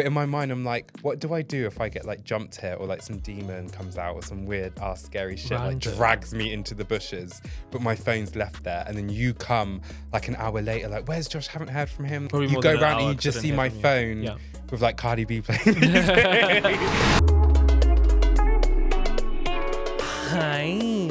But in my mind, I'm like, what do I do if I get like jumped here or like some demon comes out or some weird ass scary shit like drags me into the bushes, but my phone's left there, and then you come like an hour later, like, where's Josh? Haven't heard from him. Probably you go around and you just see my phone with like Cardi B playing music.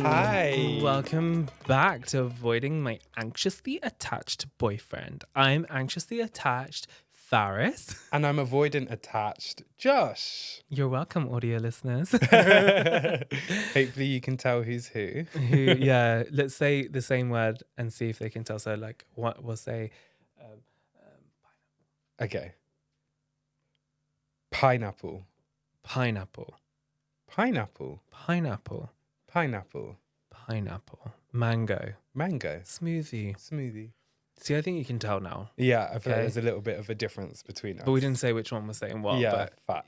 Hi. Welcome back to Avoiding My Anxiously Attached Boyfriend. I'm anxiously attached Faris. And I'm avoidant attached Josh. You're welcome, audio listeners. Hopefully you can tell who's who. Yeah, let's say the same word and see if they can tell. So like, what we'll say. Okay. Pineapple. Pineapple. Pineapple. Pineapple. Pineapple. Pineapple. Mango. Mango. Smoothie. Smoothie. See, I think you can tell now. Yeah, I feel like there's a little bit of a difference between us. But we didn't say which one was saying what. Yeah, but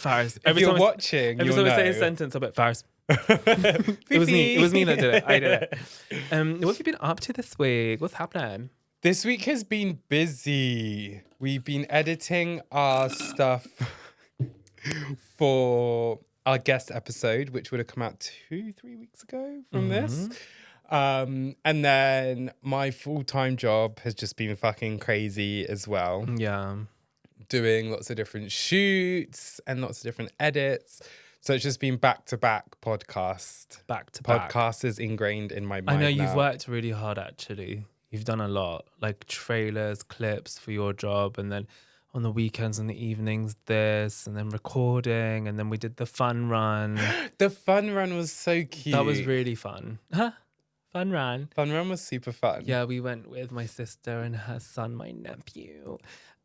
Faris. Every if you're time watching, every time I say a sentence, I'll bet Faris. It was me. It was me that did it. I did it. What have you been up to this week? What's happening? This week has been busy. We've been editing our stuff for our guest episode, which would have come out 2-3 weeks ago from this. And then my full-time job has just been fucking crazy as well. Yeah. Doing lots of different shoots and lots of different edits. So it's just been back-to-back podcast. Back-to-back. Podcast is ingrained in my mind I know now. you've worked really hard, actually. You've done a lot. Like trailers, clips for your job, and then on the weekends and the evenings this, and then recording, and then we did the fun run. The fun run was so cute. That was really fun. Fun run. Fun run was super fun. Yeah, we went with my sister and her son, my nephew.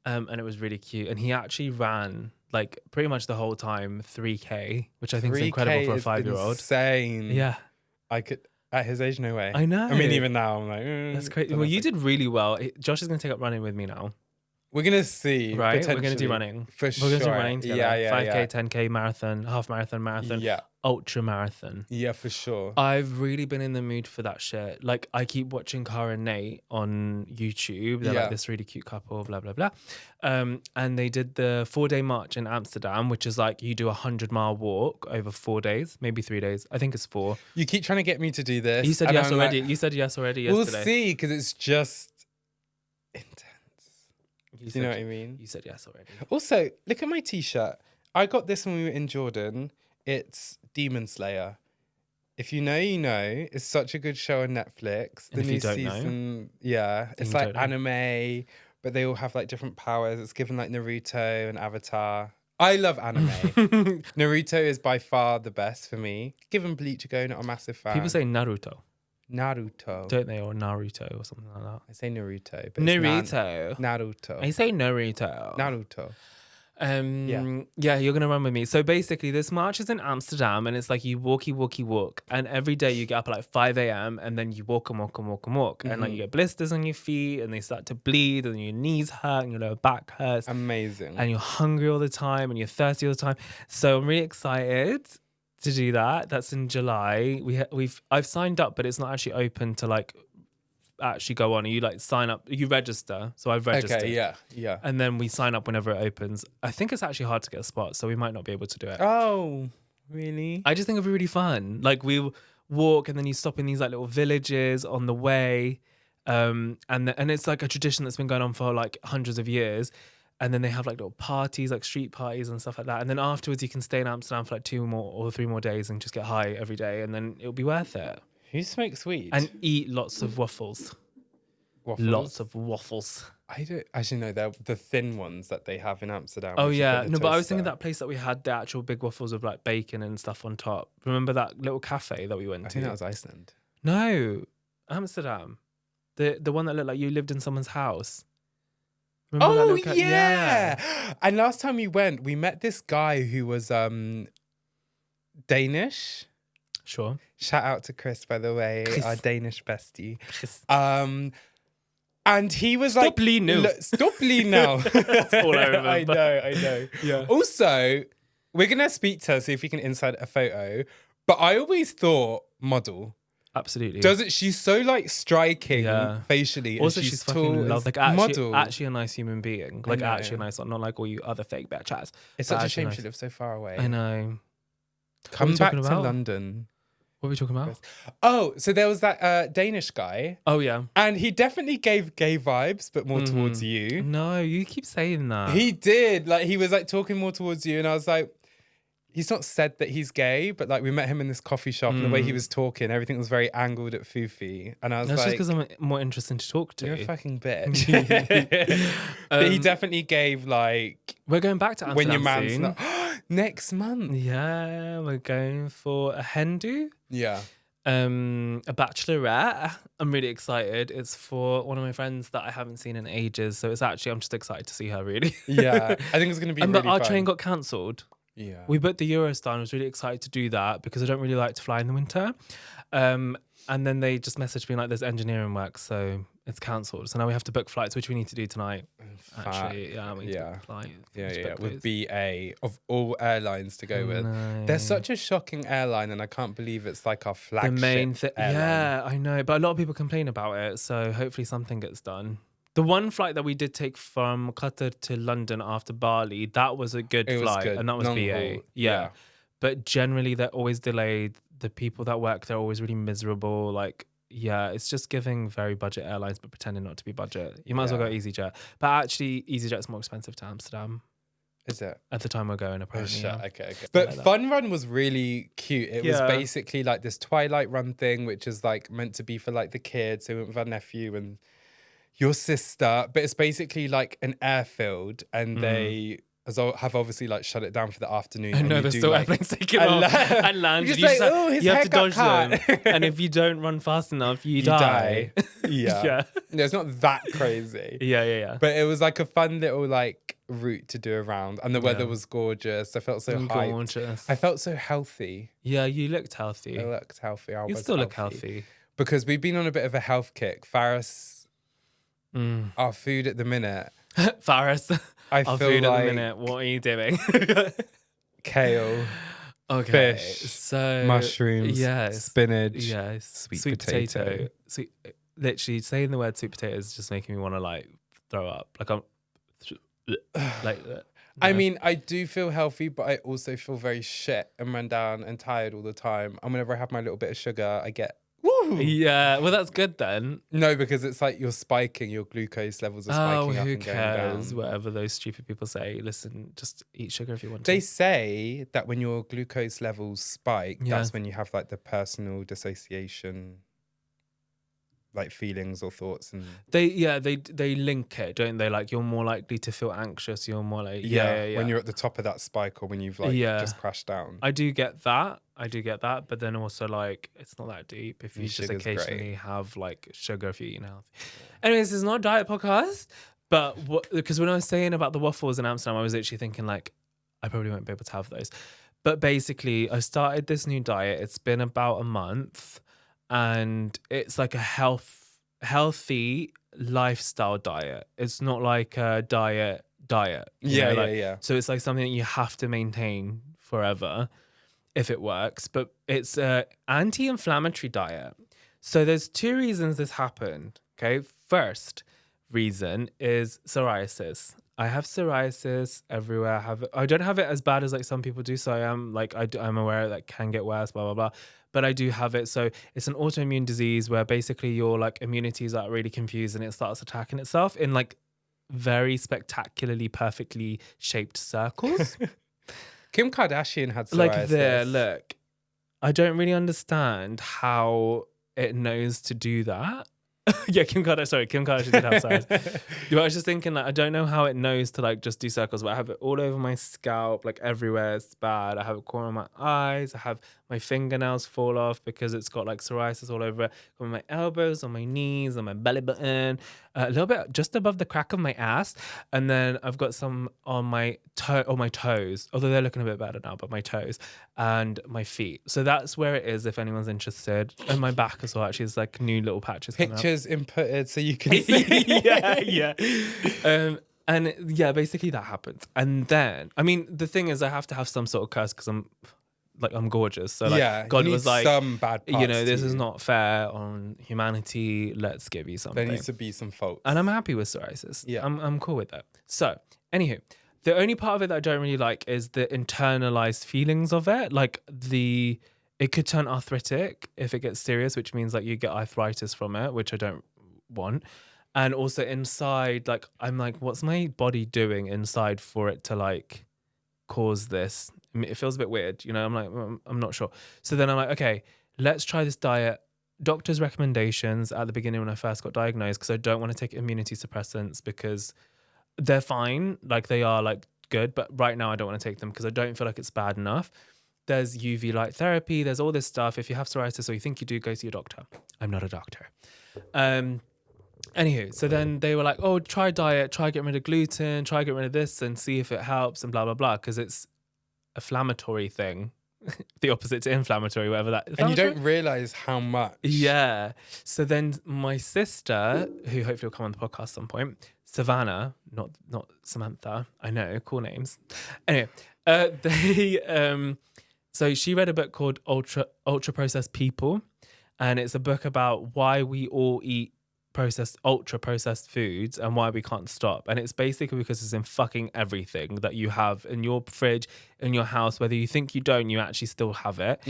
And it was really cute. And he actually ran like pretty much the whole time 3K, which I think is incredible for a 5-year-old. Insane. Yeah. I could, at his age, no way. I know. I mean, even now, I'm like, that's crazy. Well, you did really well. Josh is going to take up running with me now. We're going to see. Right? We're going to do running. For sure. We're going to do running together. Yeah, 5K, 10K, marathon, half marathon, ultra marathon. Yeah, for sure. I've really been in the mood for that shit. Like, I keep watching Cara and Nate on YouTube. They're like this really cute couple, blah, blah, blah. And they did the 4-day march in Amsterdam, which is like you do a 100-mile walk over 4 days, maybe 3 days. I think it's 4. You keep trying to get me to do this. You said yes already. You said yes already yesterday. We'll see, because it's just intense. Do you know what I mean? You said yes already. Also, look at my t-shirt. I got this when we were in Jordan. It's Demon Slayer. If you know, you know. It's such a good show on Netflix. The new season. Yeah. It's like anime, but they all have like different powers. It's given like Naruto and Avatar. I love anime. Naruto is by far the best for me. Given Bleach a go, not a massive fan. People say Naruto. Naruto. Don't they? Or Naruto or something like that. I say Naruto. But Naruto. Naruto. I say Naruto. Naruto. Yeah, you're gonna run with me. So basically, this march is in Amsterdam, and it's like you walk, and every day you get up at like 5 a.m. and then you walk, and like you get blisters on your feet, and they start to bleed, and your knees hurt, and your lower back hurts. Amazing. And you're hungry all the time, and you're thirsty all the time. So I'm really excited to do that. That's in July. I've signed up, but it's not actually open to like actually go on. You like sign up, you register. So I've registered. Okay, yeah. And then we sign up whenever it opens. I think it's actually hard to get a spot, so we might not be able to do it. Oh, really? I just think it'd be really fun. Like we walk, and then you stop in these like little villages on the way, and it's like a tradition that's been going on for like hundreds of years. And then they have like little parties, like street parties and stuff like that. And then afterwards, you can stay in Amsterdam for like 2 more or 3 more days and just get high every day, and then it'll be worth it. Who smokes weed? And eat lots of waffles. Lots of waffles. I don't actually know. They're the thin ones that they have in Amsterdam. Oh yeah, no, but I was thinking that place that we had the actual big waffles with like bacon and stuff on top. Remember that little cafe that we went to? I think that was Iceland. No, Amsterdam. The one that looked like you lived in someone's house. Remember oh yeah. And last time we went, we met this guy who was Danish. Sure. Shout out to Chris, by the way, our Danish bestie. Chris. And he was Stop like, lean now. Stop lean now. That's all I remember. I know. Yeah. Also, we're gonna speak to her, see if we can insert a photo. But I always thought model. Absolutely. Doesn't she's so like striking facially? Also, and she's tall fucking as love. Like actually a nice human being. Like actually a nice one. Not like all you other fake bitch ass. It's such a shame she lives so far away. I know. Come back to London. What are we talking about? Oh, so there was that Danish guy. Oh, yeah. And he definitely gave gay vibes, but more towards you. No, you keep saying that. He did. Like, he was like talking more towards you. And I was like, he's not said that he's gay, but like we met him in this coffee shop and the way he was talking, everything was very angled at Fufi. And I was That's like... just because I'm more interesting to talk to. You're a fucking bitch. But he definitely gave like... We're going back to Amsterdam when your man's soon. not... Next month. Yeah, we're going for a hen do. Yeah. A bachelorette. I'm really excited. It's for one of my friends that I haven't seen in ages. So it's actually, I'm just excited to see her, really. Yeah. I think it's going to be really but our fun. train got cancelled. Yeah. We booked the Eurostar and I was really excited to do that because I don't really like to fly in the winter. And then they just messaged me like there's engineering work, so it's cancelled. So now we have to book flights, which we need to do tonight. Actually, yeah, we need to book flights. Yeah. With BA of all airlines to go with. They're such a shocking airline, and I can't believe it's like our flagship. The main thing. Airline. Yeah, I know, but a lot of people complain about it. So hopefully something gets done. The one flight that we did take from Qatar to London after Bali, that was a good flight, and that was BA. Yeah. But generally, they're always delayed. The people that work, they're always really miserable. Like, yeah, it's just giving very budget airlines, but pretending not to be budget. You might as well go EasyJet. But actually, EasyJet's more expensive to Amsterdam. Is it? At the time we're going, apparently. Oh, shit. Okay. But like Fun Run was really cute. It was basically like this Twilight Run thing, which is like meant to be for like the kids. So we went with our nephew and your sister. But it's basically like an airfield, and they... have obviously like shut it down for the afternoon. I know there's still airplanes taking off and land. You have to dodge them. And if you don't run fast enough, you die. Yeah. No, it's not that crazy. Yeah. But it was like a fun little like route to do around. And the weather was gorgeous. I felt so hyped. I felt so healthy. Yeah, you looked healthy. I looked healthy. You still look healthy. Because we've been on a bit of a health kick. Faris, our food at the minute. Faris. I Our feel food like at the minute. What are you doing? Kale, fish, so mushrooms, spinach, sweet potato. Literally saying the word sweet potato is just making me want to like throw up. Like I'm like. I mean, I do feel healthy, but I also feel very shit and run down and tired all the time. And whenever I have my little bit of sugar, I get. Woo! Yeah, well, that's good then. No, because it's like you're spiking, your glucose levels are spiking up and going down. Whatever those stupid people say. Listen, just eat sugar if you want to. They to. say that when your glucose levels spike, that's when you have like the personal dissociation, like feelings or thoughts, and they link it, don't they? Like you're more likely to feel anxious. You're more like when you're at the top of that spike or when you've like just crashed down. I do get that, but then also like it's not that deep if you just occasionally have like sugar if you eat healthy. Anyways, it's not a diet podcast, but because when I was saying about the waffles in Amsterdam, I was actually thinking like I probably won't be able to have those. But basically, I started this new diet. It's been about a month. And it's like a healthy lifestyle diet. It's not like a diet. Yeah. So it's like something that you have to maintain forever if it works. But it's a anti-inflammatory diet. So there's two reasons this happened. Okay, first reason is psoriasis. I have psoriasis everywhere. I don't have it as bad as like some people do. So I'm aware that can get worse. Blah blah blah. But I do have it. So it's an autoimmune disease where basically your like immunity is like really confused and it starts attacking itself in like very spectacularly perfectly shaped circles. Kim Kardashian had psoriasis. Like there, look. I don't really understand how it knows to do that. Yeah, Kim Kardashian did have psoriasis. I was just thinking like I don't know how it knows to like just do circles, but I have it all over my scalp, like everywhere. It's bad. I have a corner of my eyes. I have my fingernails fall off because it's got like psoriasis all over it. On my elbows, on my knees, on my belly button, a little bit just above the crack of my ass, and then I've got some on my toes. Although they're looking a bit better now, but my toes and my feet. So that's where it is if anyone's interested. And my back as well. Actually, it's like new little patches. Pictures inputted so you can see. yeah. And yeah, basically that happens. And then, I mean, the thing is I have to have some sort of curse because I'm like I'm gorgeous. So like yeah, God you need was like, some bad parts this to is you. not fair on humanity. Let's give you There something. needs to be some faults. And I'm happy with psoriasis. Yeah. I'm cool with that. So, anywho, the only part of it that I don't really like is the internalized feelings of it. Like it could turn arthritic if it gets serious, which means like you get arthritis from it, which I don't want. And also inside, like I'm like, what's my body doing inside for it to like cause this? I mean, it feels a bit weird, you know. I'm like, I'm not sure. So then I'm like, okay, let's try this diet. Doctor's recommendations at the beginning when I first got diagnosed, because I don't want to take immunity suppressants because they're fine, like they are like good, but right now I don't want to take them because I don't feel like it's bad enough. There's UV light therapy, there's all this stuff. If you have psoriasis or you think you do, go see your doctor. I'm not a doctor. Anywho, so then they were like, oh, try diet, try getting rid of gluten, try getting rid of this and see if it helps and blah, blah, blah, because it's a inflammatory thing. The opposite to inflammatory, whatever that is. And you don't realise how much. Yeah. So then my sister, who hopefully will come on the podcast at some point, Savannah, not Samantha. I know, cool names. Anyway, so she read a book called Ultra Processed People, and it's a book about why we all eat ultra processed foods and why we can't stop. And it's basically because it's in fucking everything that you have in your fridge, in your house, whether you think you don't, you actually still have it.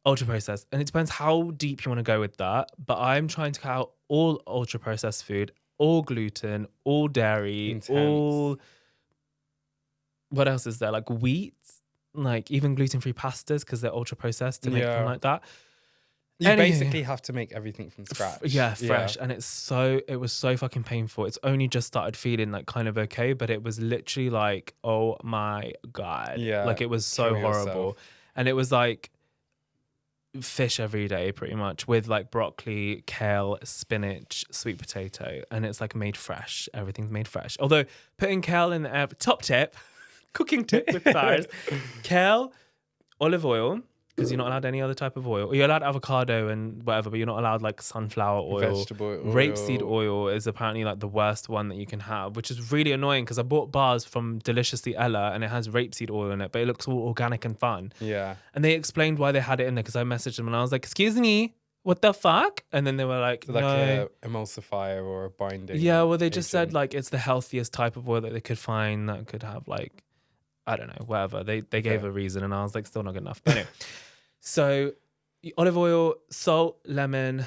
Ultra processed. And it depends how deep you want to go with that. But I'm trying to cut out all ultra processed food, all gluten, all dairy, Intense. all, what else is there? Like wheat, like even gluten-free pastas because they're ultra processed to make them like that. You basically have to make everything from scratch. Fresh. And it was so fucking painful. It's only just started feeling like kind of okay, but it was literally like, oh my God. Yeah. Like it was so Kill horrible. yourself. And it was like fish every day pretty much with like broccoli, kale, spinach, sweet potato. And it's like made fresh. Everything's made fresh. Although putting kale in the air, top tip, cooking tip with Faris, kale, olive oil, because you're not allowed any other type of oil. Or you're allowed avocado and whatever, but you're not allowed like sunflower oil. Vegetable oil. Rapeseed oil is apparently like the worst one that you can have, which is really annoying because I bought bars from Deliciously Ella and it has rapeseed oil in it, but it looks all organic and fun. Yeah. And they explained why they had it in there because I messaged them and I was like, excuse me, what the fuck? And then they were like, So like no. a emulsifier or a binding. Yeah, well, they just said agent. like it's the healthiest type of oil that they could find that could have like, I don't know, whatever. They gave a reason and I was like, still not good enough. But anyway. So olive oil, salt, lemon,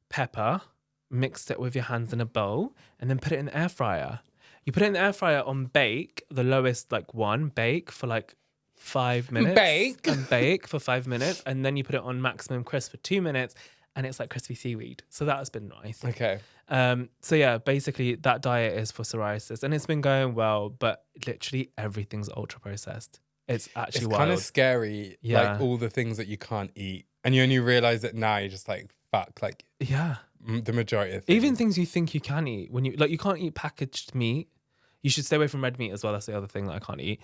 pepper, mixed it with your hands in a bowl and then put it in the air fryer. You put it in the air fryer on bake, the lowest like one, bake for like 5 minutes. Bake for 5 minutes. And then you put it on maximum crisp for 2 minutes and it's like crispy seaweed. So that has been nice. Okay. So yeah, basically that diet is for psoriasis and it's been going well, but literally everything's ultra processed. It's actually wild. It's kind of scary, like all the things that you can't eat. And you only realize it now, you're just like, fuck, like the majority of things. Even things you think you can eat. When you can't eat packaged meat. You should stay away from red meat as well. That's the other thing that I can't eat.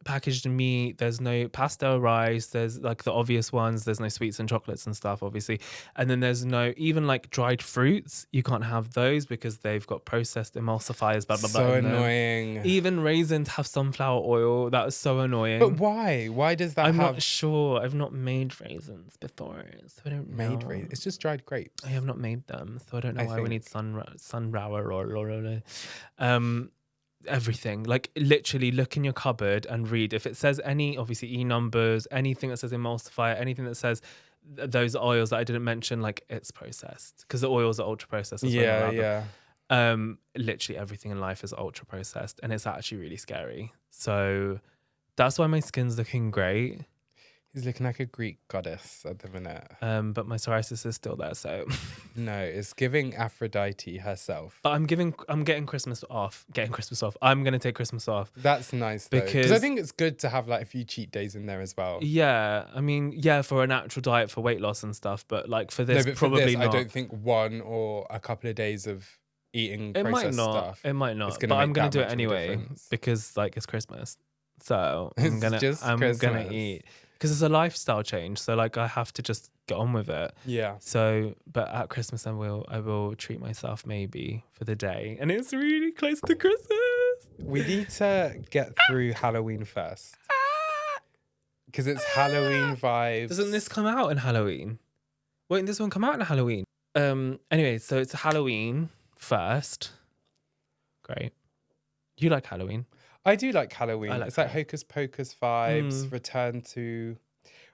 Packaged meat, there's no pastel rice, there's like the obvious ones, there's no sweets and chocolates and stuff, obviously. And then there's no, even like dried fruits, you can't have those because they've got processed emulsifiers, blah, blah, blah. So annoying. Even raisins have sunflower oil. That was so annoying. But why? Why does that I'm not sure. I've not made raisins before, so I don't know. Raisins? It's just dried grapes. I have not made them, so I don't know why we need sunflower or everything. Like literally look in your cupboard and read if it says any, obviously numbers, anything that says emulsifier, anything that says those oils that I didn't mention, like it's processed because the oils are ultra processed. Yeah. Literally everything in life is ultra processed and it's actually really scary. So that's why my skin's looking great. He's looking like a Greek goddess at the minute. But my psoriasis is still there, so no, it's giving Aphrodite herself. But I'm getting Christmas off. I'm gonna take Christmas off. That's nice though. Because I think it's good to have like a few cheat days in there as well. Yeah. I mean, yeah, for a natural diet for weight loss and stuff, but like for this, probably not. I don't think one or a couple of days of eating processed stuff. It might not. But I'm gonna do it anyway because like it's Christmas. So I'm gonna eat. Because it's a lifestyle change, so like I have to just get on with it. Yeah. So, but at Christmas I will treat myself maybe for the day, and it's really close to Christmas. We need to get through Halloween first. Because it's Halloween vibes. Doesn't this come out in Halloween? Won't this one come out in Halloween? Anyway, so it's Halloween first. Great. You like Halloween? I do like Halloween. Like it's like Hocus Pocus vibes. Return to...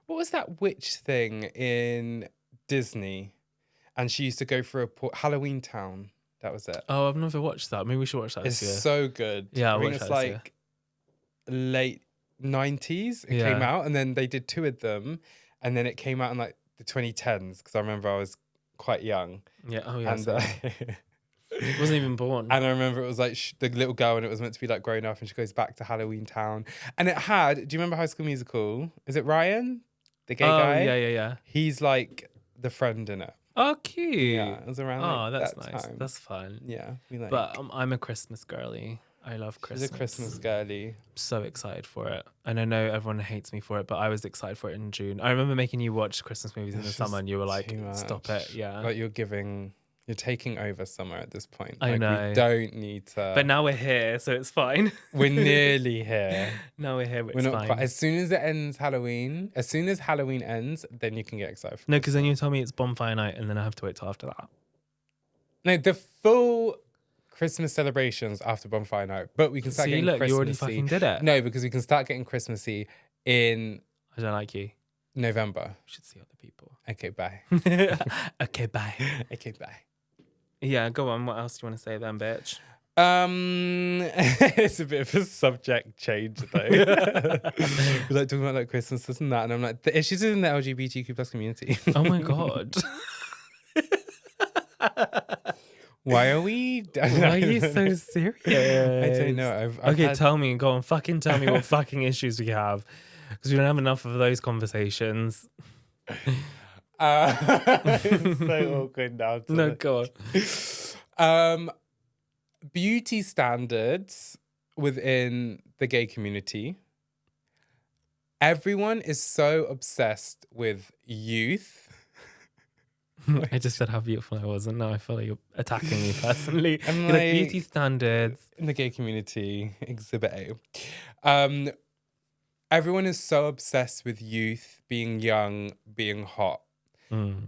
What was that witch thing in Disney? And she used to go for Halloween Town. That was it. Oh, I've never watched that. Maybe we should watch that It's this year. so good. Yeah, I think it's like late 90s it came out, and then they did 2 of them, and then it came out in like the 2010s because I remember I was quite young. Yeah. Oh yeah. And wasn't even born. And I remember it was like the little girl, and it was meant to be like grown up, and she goes back to Halloween Town, and it had. Do you remember High School Musical? Is it Ryan, the gay guy? Yeah. He's like the friend in it. Oh, cute. Yeah, it was around. That's that nice. time. That's fun. Yeah, we like. But I'm a Christmas girly. I love Christmas. She's a Christmas girly. So excited for it. And I know everyone hates me for it, but I was excited for it in June. I remember making you watch Christmas movies in the summer, and you were like, stop it. Yeah. Like you're taking over summer at this point. I know. We don't need to. But now we're here, so it's fine. We're nearly here. Now we're here, but we're it's not fine. quite. As soon as it ends Halloween, as soon as Halloween ends, then you can get excited for No, because then you tell me it's bonfire night, and then I have to wait till after that. No, the full Christmas celebrations after bonfire night, but we can start getting Christmassy. You already fucking did it. No, because we can start getting Christmassy in I don't like you. November. You should see other people. Okay, bye. Okay, bye. Okay, bye. Yeah, go on. What else do you want to say then, bitch? It's a bit of a subject change though. We're like talking about like Christmas, this and that, and I'm like, the issues in the LGBTQ plus community. Oh my God. Why are we? Why are you so serious? I don't know. Okay, tell me. Go on. Fucking tell me what fucking issues we have, because we don't have enough of those conversations. It's so awkward now. No, go on. Beauty standards within the gay community. Everyone is so obsessed with youth. I just said how beautiful I was, and now I feel like you're attacking me personally. I'm like beauty standards in the gay community, Exhibit A. Everyone is so obsessed with youth, being young, being hot.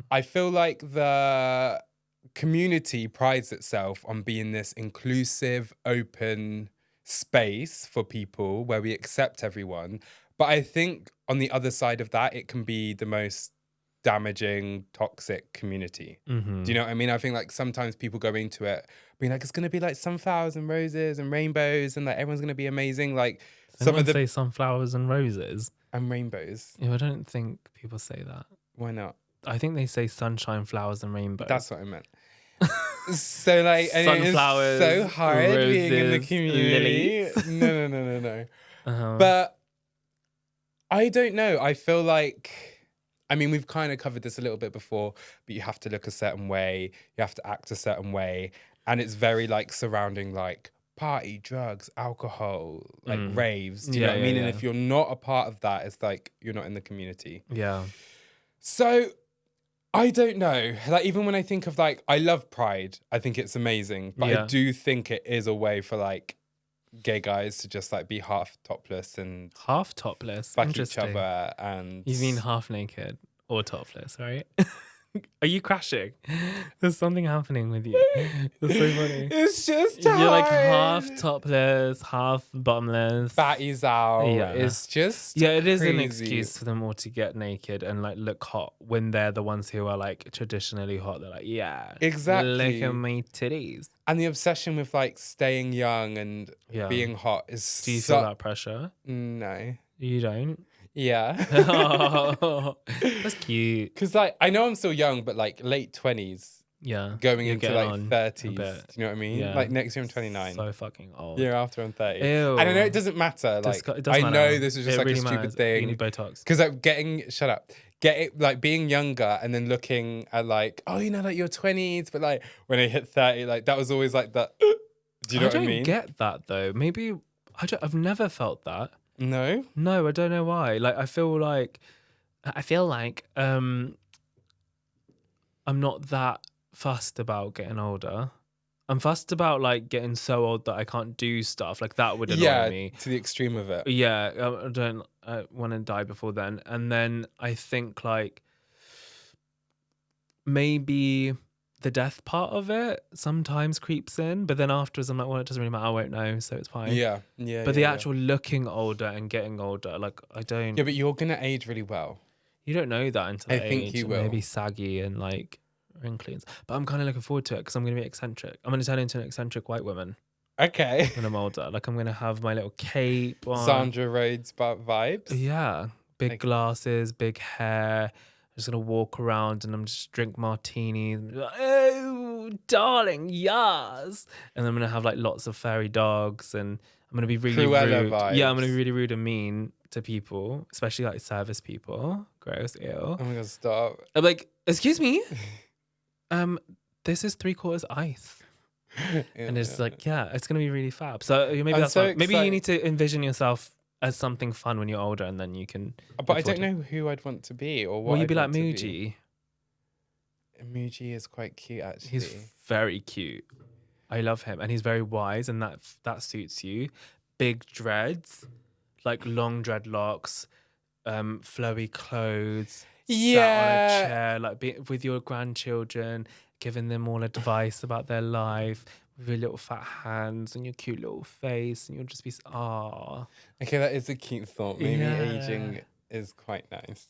I feel like the community prides itself on being this inclusive, open space for people where we accept everyone. But I think on the other side of that, it can be the most damaging, toxic community. Do you know what I mean? I think like sometimes people go into it being like, it's going to be like sunflowers and roses and rainbows, and like everyone's going to be amazing. Like some of the say sunflowers and roses and rainbows. Yeah, I don't think people say that. Why not? I think they say sunshine, flowers, and rainbows. That's what I meant. So like, and sunflowers, it is so hard roses, being in the community. lilies. No. But I don't know. I feel like, I mean, we've kind of covered this a little bit before, but you have to look a certain way, you have to act a certain way, and it's very like surrounding like party, drugs, alcohol, like raves. Do you know what I mean? And if you're not a part of that, it's like you're not in the community. Yeah. So I don't know. Like even when I think of like, I love Pride. I think it's amazing, but I do think it is a way for like gay guys to just like be half topless and fuck each other. And you mean half naked or topless, right? Are you crashing? There's something happening with you. That's so funny. It's just You're like half topless, half bottomless. Fatties out. Yeah. It's just it is crazy. an excuse for them all to get naked and like look hot when they're the ones who are like traditionally hot. They're like, yeah, exactly. Look at my titties. And the obsession with like staying young and being hot is. Do you feel that pressure? No, you don't. Yeah. Oh, that's cute. Because like I know I'm still young, but like late 20s. Yeah. Going into like 30s. Do you know what I mean? Yeah. Like next year I'm 29. So fucking old. Year after I'm 30. Ew. And I know it doesn't matter. Like it does I matter. know this is just like really a stupid matters. thing. You need Botox. Because like like being younger and then looking at like, oh, you know, like your 20s, but like when I hit 30, like that was always like that. Do you know what I mean? I don't get that though. Maybe I've never felt that. No, I don't know why. Like I feel like I'm not that fussed about getting older. I'm fussed about like getting so old that I can't do stuff. Like that would annoy me. To the extreme of it. Yeah, I don't want to die before then. And then I think like maybe the death part of it sometimes creeps in, but then afterwards I'm like, well, it doesn't really matter. I won't know, so it's fine. Yeah. But the actual looking older and getting older, like I don't. Yeah, but you're gonna age really well. You don't know that until I think you will. Maybe saggy and like wrinkly. But I'm kind of looking forward to it because I'm going to be eccentric. I'm going to turn into an eccentric white woman Okay. when I'm older. Like I'm going to have my little cape on. Sandra Rhodes vibes. Yeah. Big glasses, big hair. I'm just going to walk around and I'm just drink martinis. And be like, oh, darling, yes. And I'm going to have like lots of fairy dogs and I'm going to be really Cruella rude. vibes. Yeah, I'm going to be really rude and mean to people, especially like service people. Gross, ew. Oh my God, stop. I'm like, excuse me? This is 3/4 ice. And it's like, yeah, it's gonna be really fab. So maybe I'm that's so fine. Maybe you excited. need to envision yourself as something fun when you're older, and then you can. But I don't know who I'd want to be or what. Will you be like I'd want to Muji? Muji is quite cute, actually. He's very cute. I love him, and he's very wise, and that suits you. Big dreads, like long dreadlocks, flowy clothes. Yeah. Sat on a chair, like with your grandchildren, giving them all advice about their life with your little fat hands and your cute little face, and you'll just be Okay, that is a cute thought. Maybe aging is quite nice.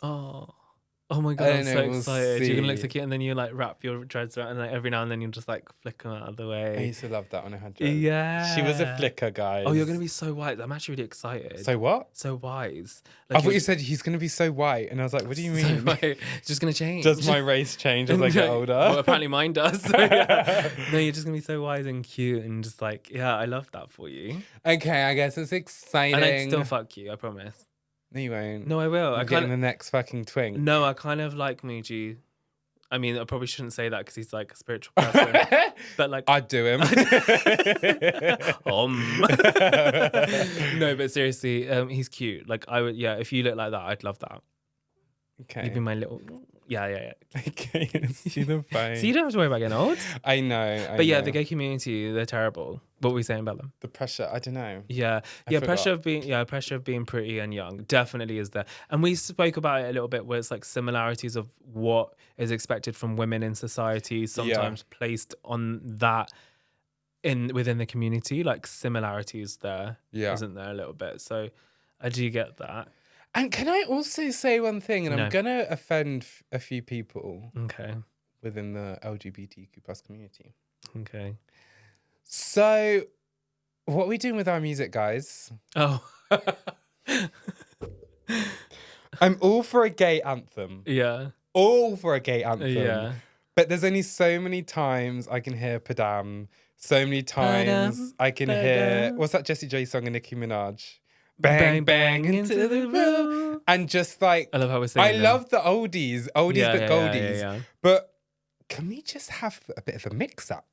Oh my God, I'm so we'll excited. You're gonna look see. so cute, and then you like wrap your dreads around, and like every now and then you'll just like flick them out of the I way. used to love that when I had dreads. Yeah. She was a flicker, guys. Oh, you're gonna be so wise. I'm actually really excited. So what? So wise. I thought you said he's going to be so white. And I was like, what do you mean? So it's just gonna change. Does my race change as I get older? Well, apparently mine does. So, yeah. No, you're just gonna be so wise and cute and just like, yeah, I love that for you. Okay, I guess it's exciting. And I'd still fuck you, I promise. No, you won't. No, I will. I'm getting the next fucking twink. No, I kind of like Muji. I mean, I probably shouldn't say that because he's like a spiritual person. But like, I'd do him. No, but seriously, he's cute. Like I would, yeah. If you look like that, I'd love that. Okay. You'd be my little, yeah. Okay, see the phone. So you don't have to worry about getting old. I know. But yeah, the gay community, they're terrible. What were we saying about them? The pressure, I don't know. Yeah, pressure of being pretty and young definitely is there. And we spoke about it a little bit, where it's like similarities of what is expected from women in society, sometimes placed on that within the community, like similarities there, isn't there a little bit? So I do get that. And can I also say one thing? And I'm gonna offend a few people. Okay. Within the LGBTQ plus community. Okay. So, what are we doing with our music, guys? Oh. I'm all for a gay anthem. Yeah. All for a gay anthem. Yeah. But there's only so many times I can hear Padam. So many times I can hear... What's that Jessie J song and Nicki Minaj? Bang, bang, into the room. And just like... I love how we're saying I love the oldies but goldies. Yeah. But can we just have a bit of a mix-up?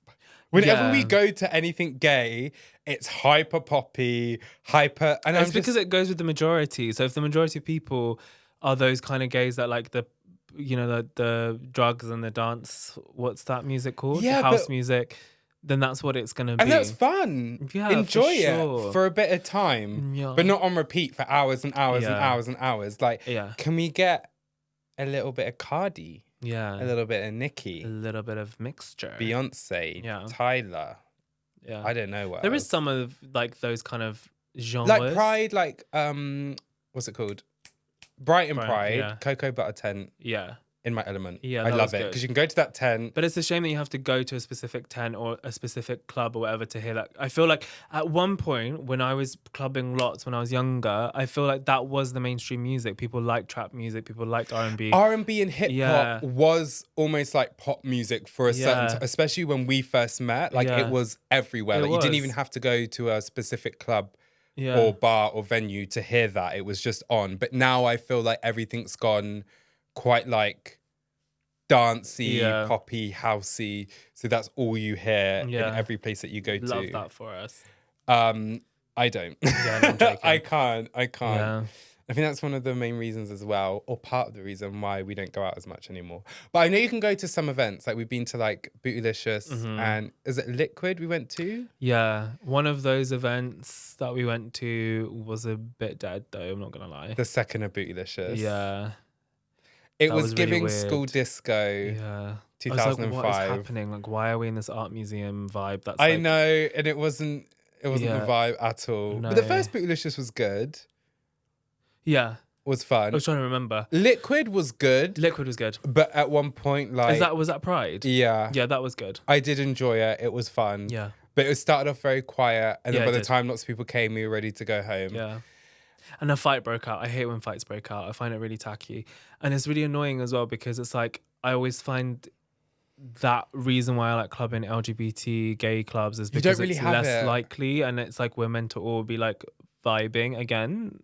Whenever we go to anything gay, it's hyper poppy, hyper... And it's because it goes with the majority. So if the majority of people are those kind of gays that like the drugs and the dance, what's that music called? Yeah, house music. Then that's what it's going to be. And that's fun. Yeah, enjoy it for a bit of time, but not on repeat for hours and hours and hours and hours. Like, can we get a little bit of Cardi? Yeah. A little bit of Nicki. A little bit of mixture. Beyonce. Tyler. Yeah. I don't know what There else. is some of like those kind of genres. Like Pride, like, what's it called? Bright and Pride, yeah. Cocoa Butter Tent. Yeah. In my element. Yeah, I that love was it good. because you can go to that tent. But it's a shame that you have to go to a specific tent or a specific club or whatever to hear that. I feel like at one point when I was clubbing lots when I was younger, I feel like that was the mainstream music. People liked trap music. People liked R&B. R&B and hip hop was almost like pop music for a certain time, especially when we first met. Like it was everywhere. Like you didn't even have to go to a specific club or bar or venue to hear that. It was just on. But now I feel like everything's gone quite like dancey, poppy, housey. So that's all you hear in every place that you go to. Love that for us. I don't. Yeah, no, I'm joking. I can't. I think that's one of the main reasons as well, or part of the reason why we don't go out as much anymore. But I know you can go to some events. Like we've been to like Bootylicious and is it Liquid we went to? Yeah. One of those events that we went to was a bit dead though, I'm not going to lie. The second of Bootylicious. Yeah. It That was was really giving weird. school disco. Yeah. 2005. I was like, what is happening? Like, why are we in this art museum vibe? That's I like, know, and it wasn't the vibe at all. No. But the first Bootylicious was good. Yeah. Was fun. I was trying to remember. Liquid was good. Liquid was good. But at one point, like... Was that Pride? Yeah. Yeah, that was good. I did enjoy it. It was fun. Yeah. But it started off very quiet. And then Yeah, by it the did. time lots of people came, we were ready to go home. Yeah. And a fight broke out. I hate when fights break out. I find it really tacky. And it's really annoying as well because it's like, I always find that reason why I like clubbing LGBT gay clubs is because really it's have less it. likely, and it's like we're meant to all be like vibing again,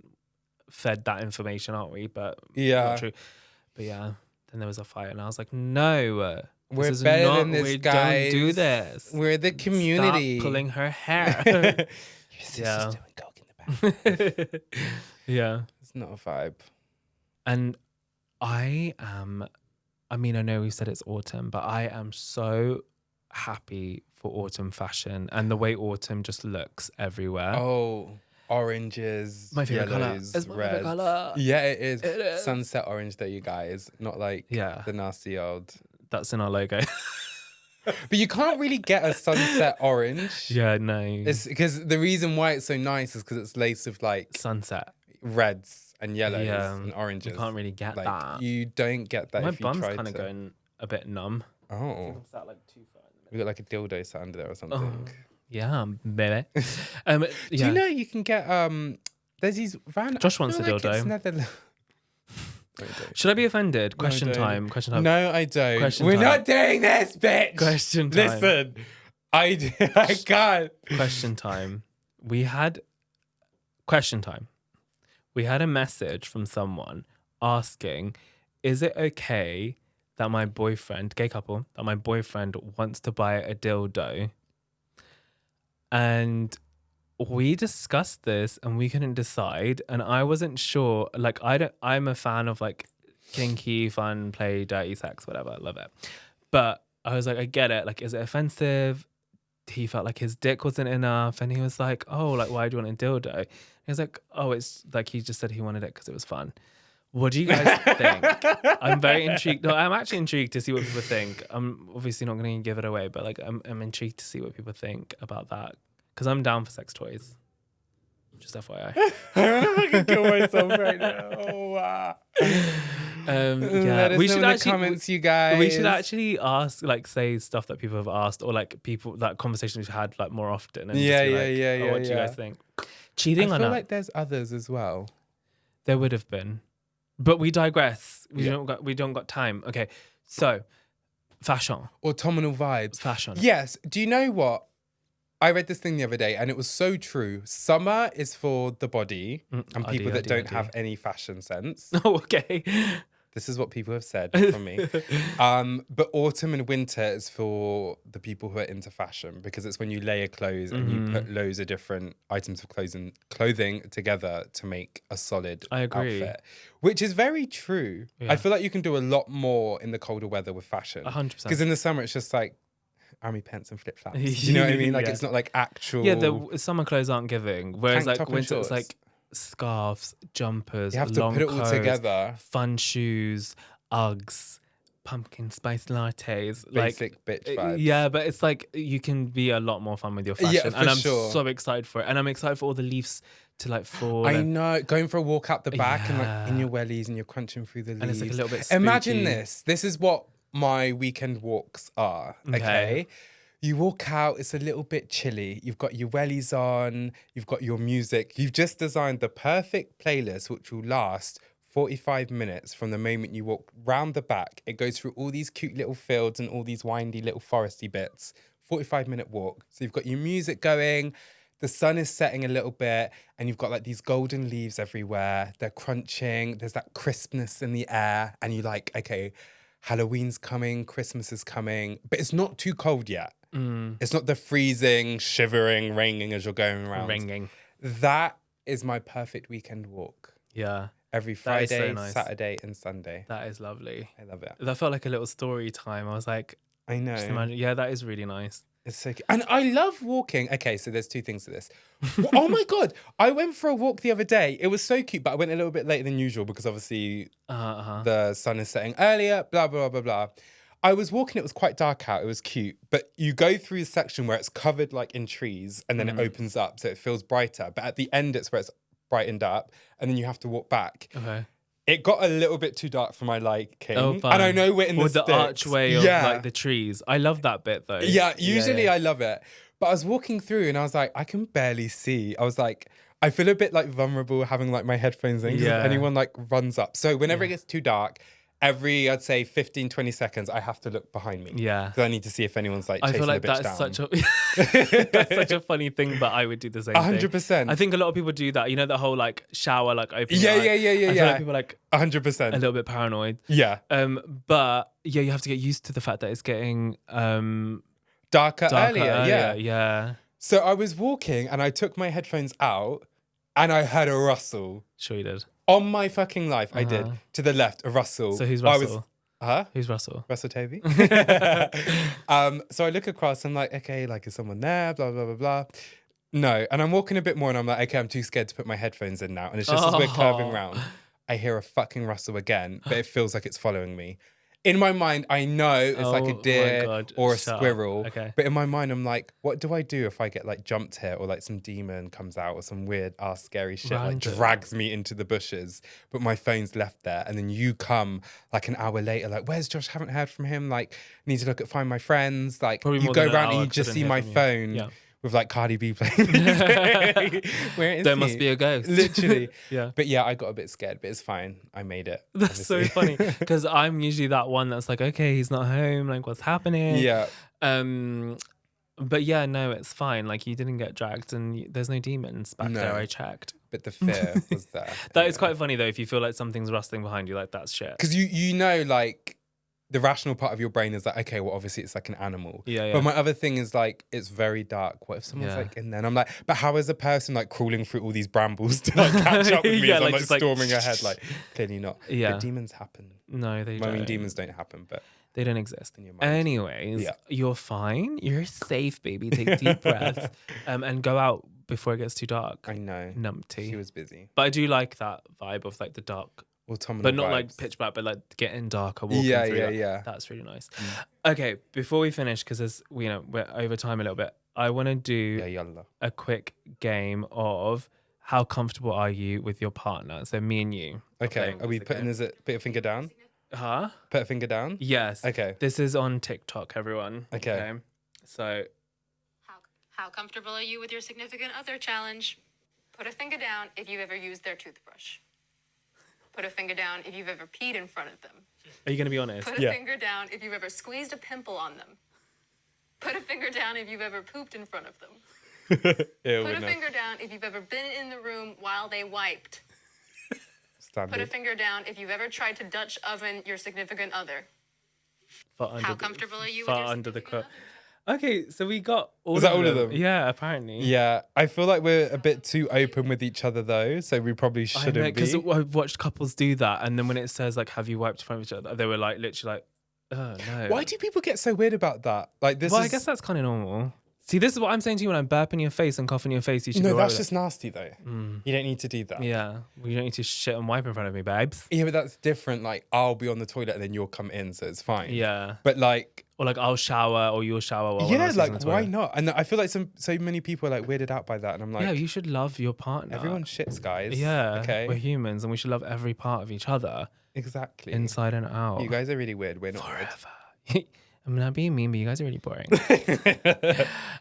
fed that information, aren't we? But Yeah. not true. But yeah, then there was a fight and I was like, no, We're this is better not, than this, we guys. don't do this. We're the community. Stop pulling her hair. Your sister's Yeah. doing coke in the back. Yeah. It's not a vibe. And I know we said it's autumn, but I am so happy for autumn fashion and the way autumn just looks everywhere. Oh, oranges, My favorite colour. yellows, It's my favorite reds. colour. Yeah, it is. It is. Sunset orange though, you guys. Not like Yeah. the nasty old. That's in our logo. But you can't really get a sunset orange. Yeah, no. It's because the reason why it's so nice is because it's laced with like sunset. reds and yellows Yeah, and oranges. You can't really get like, that. You don't get that My if you bum's try kind of to. going a bit numb. Oh, That like too far in the we got like a dildo sat under there or something. middle. Yeah, baby. Do you know you can get there's these random. Josh wants a dildo. No, I don't. Should I be offended? No, I Question don't. time. Question time. No, I don't. Question We're time. not doing this, bitch. Question time. Listen, I can't. Question time. We had question time. We had a message from someone asking, is it okay that my boyfriend, gay couple, that my boyfriend wants to buy a dildo? And we discussed this and we couldn't decide. And I wasn't sure. Like, I'm a fan of like kinky, fun, play, dirty sex, whatever. I love it. But I was like, I get it. Like, is it offensive? He felt like his dick wasn't enough. And he was like, oh, like, why do you want a dildo? He was like, oh, it's like, he just said he wanted it because it was fun. What do you guys think? I'm very intrigued. No, I'm actually intrigued to see what people think. I'm obviously not going to give it away, but like, I'm intrigued to see what people think about that. Because I'm down for sex toys. Just FYI. I can kill myself right now. Oh, wow. Yeah, Let us know in the comments, you guys. We should actually ask, like, say stuff that people have asked, or like people that conversation we've had like more often. And Yeah, just be like, yeah. What do you guys think? Cheating I or feel not? like there's others as well. There would have been, but we digress. We Yeah. don't got time. Okay, so fashion. Autumnal vibes. Fashion. Yes. Do you know what? I read this thing the other day and it was so true. Summer is for the body and people that don't have any fashion sense. Oh, okay. This is what people have said from me. But autumn and winter is for the people who are into fashion because it's when you layer clothes and you put loads of different items of clothing together to make a solid I agree. outfit, which is very true. Yeah. I feel like you can do a lot more in the colder weather with fashion. 100%. Because in the summer, it's just like army pants and flip flops. You know what I mean? Like Yeah. it's not like actual. Yeah, the summer clothes aren't giving. Whereas Tank like top and winter, it's shorts. like scarves, jumpers, You have to long put it all coats, together. fun shoes, Uggs, pumpkin spice lattes. Basic bitch vibes. Yeah, but it's like you can be a lot more fun with your fashion. Yeah, for and I'm sure. so excited for it. And I'm excited for all the leaves to like fall. I and, know, going for a walk out the back and like in Yeah. your wellies and you're crunching through the leaves. and it's like a little bit Imagine spooky. this. This is what my weekend walks are. Okay. You walk out, it's a little bit chilly. You've got your wellies on, you've got your music. You've just designed the perfect playlist, which will last 45 minutes from the moment you walk round the back. It goes through all these cute little fields and all these windy little foresty bits. 45-minute walk. So you've got your music going, the sun is setting a little bit, and you've got like these golden leaves everywhere. They're crunching, there's that crispness in the air, and you're like, okay, Halloween's coming, Christmas is coming, but it's not too cold yet. It's not the freezing, shivering, raining as you're going around. Ringing. That is my perfect weekend walk. Yeah. Every That is so Friday, nice. Saturday, and Sunday. That is lovely. I love it. That felt like a little story time. I was like, I know. just imagine. Yeah, that is really nice. It's so cute. And I love walking. Okay, so there's two things to this. Oh my God. I went for a walk the other day. It was so cute, but I went a little bit later than usual because obviously the sun is setting earlier, blah, blah, blah, blah. I was walking, it was quite dark out. It was cute. But you go through a section where it's covered like in trees and then it opens up so it feels brighter. But at the end, it's where it's brightened up and then you have to walk back. Okay. It got a little bit too dark for my liking. Oh, fun. And I know we're in the sticks. archway of like the trees. I love that bit though. Yeah, usually I love it. But I was walking through and I was like, I can barely see. I was like, I feel a bit like vulnerable having like my headphones in. If anyone like runs up. So whenever it gets too dark, every, I'd say 15, 20 seconds, I have to look behind me. Yeah. Because I need to see if anyone's like chasing the bitch down. That's such a funny thing, but I would do the same 100%. thing. I think a lot of people do that. You know, the whole like shower, like open. Yeah. I feel like people are like 100%. a little bit paranoid. Yeah. But yeah, you have to get used to the fact that it's getting darker earlier. Yeah. So I was walking and I took my headphones out and I heard a rustle. Sure you did. On my fucking life, I did. To the left, a rustle. So who's Russell? Who's Russell? Russell Tovey. So I look across, I'm like, okay, like, is someone there? Blah, blah, blah, blah. No. And I'm walking a bit more and I'm like, okay, I'm too scared to put my headphones in now. And it's just as we're curving round, I hear a fucking rustle again, but it feels like it's following me. In my mind, I know it's like a deer or a squirrel. Okay. But in my mind, I'm like, what do I do if I get like jumped here or like some demon comes out or some weird ass scary shit like drags me into the bushes, but my phone's left there. And then you come like an hour later, like, where's Josh? Haven't heard from him. Like, need to look at Find My Friends. Like, probably you go around and you just see my phone with like Cardi B playing music. Where is there he? Must be a ghost. Literally. Yeah. But yeah, I got a bit scared, but it's fine. I made it. That's so funny because I'm usually that one that's like, okay, he's not home. Like, what's happening? Yeah. But yeah, no, it's fine. Like, you didn't get dragged and there's no demons back there. I checked. But the fear was there. That is quite funny though. If you feel like something's rustling behind you, like that's shit. Because you know, like, the rational part of your brain is like, okay, well, obviously it's like an animal. Yeah. But my other thing is like, it's very dark. What if someone's like in there? And I'm like, but how is a person like crawling through all these brambles to like catch up with me as I'm like storming ahead? Like, clearly not. Yeah. But demons happen. No, they don't. I mean, demons don't happen, but they don't exist. In your mind. Anyways, you're fine. You're safe, baby. Take deep breaths and go out before it gets too dark. I know. Numpty. She was busy. But I do like that vibe of like the dark. Autumnal but not vibes. like pitch black, but like getting darker, walking through. Yeah. That's really nice. Okay, before we finish, because there's we're over time a little bit. I want to do a quick game of how comfortable are you with your partner? So me and you. Okay. Are we putting this bit of finger down? Huh? Put a finger down? Yes. Okay. This is on TikTok, everyone. Okay. So. How comfortable are you with your significant other challenge? Put a finger down if you've ever used their toothbrush. Put a finger down if you've ever peed in front of them. Are you going to be honest? Put a finger down if you've ever squeezed a pimple on them. Put a finger down if you've ever pooped in front of them. Put a finger down if you've ever been in the room while they wiped. Standard. Put a finger down if you've ever tried to Dutch oven your significant other. How comfortable are you with your significant other? Okay, so we got all Was that all of them? Yeah, apparently. Yeah, I feel like we're a bit too open with each other though, so we probably shouldn't be. Because I've watched couples do that, and then when it says like, "Have you wiped in front of each other?" they were like, literally like, "Oh no." Why do people get so weird about that? Like this. Well, I guess that's kind of normal. See, this is what I'm saying to you when I'm burping your face and coughing your face. You should. No, that's just nasty though. You don't need to do that. Yeah, well, you don't need to shit and wipe in front of me, babes. Yeah, but that's different. Like I'll be on the toilet and then you'll come in, so it's fine. Yeah. But like. Or like I'll shower or you'll shower. While like why not? And I feel like so many people are like weirded out by that, and I'm like, yeah, you should love your partner. Everyone shits, guys. Yeah. Okay. We're humans, and we should love every part of each other. Exactly. Inside and out. You guys are really weird. We're not forever. I'm not being mean, but you guys are really boring.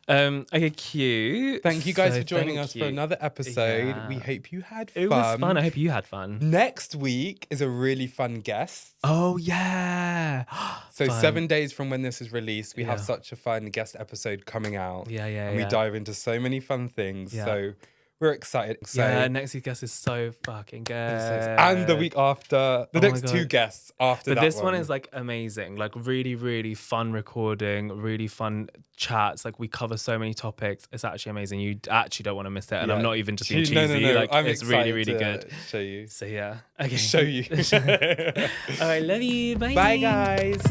Okay, cute. Thank you guys for joining us for another episode. Yeah. We hope you had fun. It was fun. I hope you had fun. Next week is a really fun guest. Oh, yeah. So 7 days from when this is released, we have such a fun guest episode coming out. Yeah. And we dive into so many fun things. Yeah. So We're excited. So, Yeah, next week's guest is so fucking good. and the week after, the Oh my next two God. guests after But that this one is like amazing, like really, really fun recording, really fun chats. Like we cover so many topics. It's actually amazing. You actually don't want to miss it. And I'm not even just being cheesy. No. Like I'm it's really, excited really to good. show you. So yeah. Okay. Show you. All right, love you. Bye. Bye, guys.